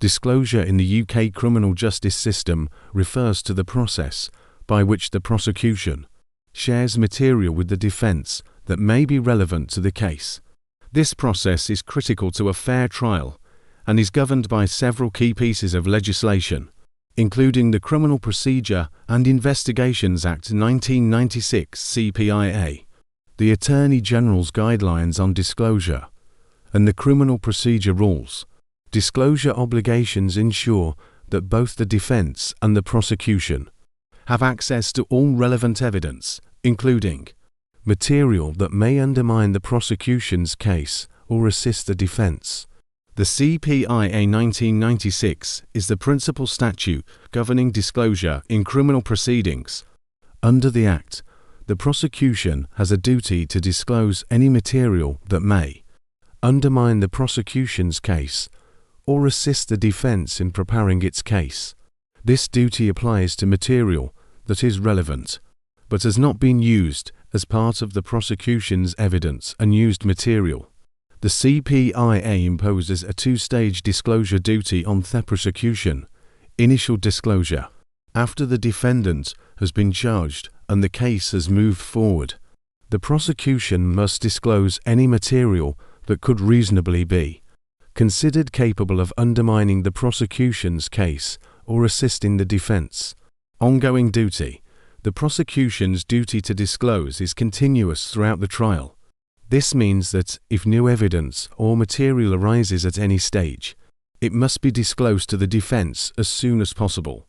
Disclosure in the UK criminal justice system refers to the process by which the prosecution shares material with the defence that may be relevant to the case. This process is critical to a fair trial and is governed by several key pieces of legislation, including the Criminal Procedure and Investigations Act 1996 (CPIA), the Attorney General's Guidelines on Disclosure, and the Criminal Procedure Rules. Disclosure obligations ensure that both the defence and the prosecution have access to all relevant evidence, including material that may undermine the prosecution's case or assist the defence. The CPIA 1996 is the principal statute governing disclosure in criminal proceedings. Under the Act, the prosecution has a duty to disclose any material that may undermine the prosecution's case or assist the defence in preparing its case. This duty applies to material that is relevant, but has not been used as part of the prosecution's evidence and used material. The CPIA imposes a two-stage disclosure duty on the prosecution. Initial disclosure. After the defendant has been charged and the case has moved forward, the prosecution must disclose any material that could reasonably be considered capable of undermining the prosecution's case or assisting the defence. Ongoing duty. The prosecution's duty to disclose is continuous throughout the trial. This means that if new evidence or material arises at any stage, it must be disclosed to the defence as soon as possible.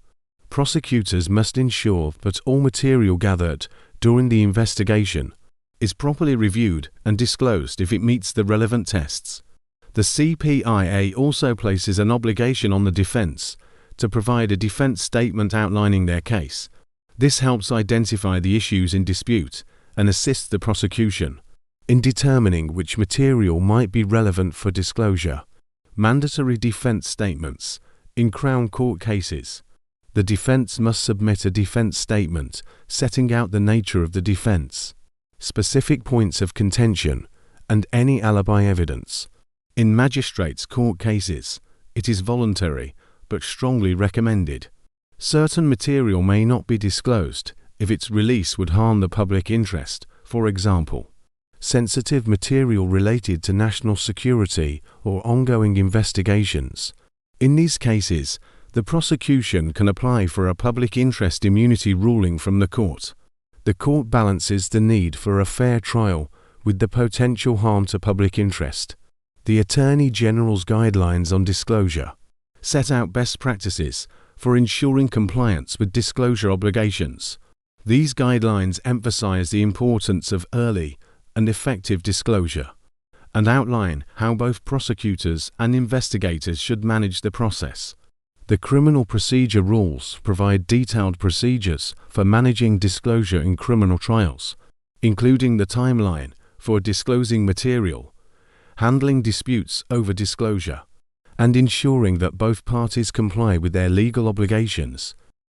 Prosecutors must ensure that all material gathered during the investigation is properly reviewed and disclosed if it meets the relevant tests. The CPIA also places an obligation on the defence to provide a defence statement outlining their case. This helps identify the issues in dispute and assists the prosecution in determining which material might be relevant for disclosure. Mandatory defence statements. In Crown Court cases, the defence must submit a defence statement setting out the nature of the defence, specific points of contention, and any alibi evidence. In magistrates' court cases, it is voluntary but strongly recommended. Certain material may not be disclosed if its release would harm the public interest, for example, sensitive material related to national security or ongoing investigations. In these cases, the prosecution can apply for a public interest immunity ruling from the court. The court balances the need for a fair trial with the potential harm to public interest. The Attorney General's Guidelines on Disclosure set out best practices for ensuring compliance with disclosure obligations. These guidelines emphasize the importance of early and effective disclosure and outline how both prosecutors and investigators should manage the process. The Criminal Procedure Rules provide detailed procedures for managing disclosure in criminal trials, including the timeline for disclosing material, handling disputes over disclosure, and ensuring that both parties comply with their legal obligations.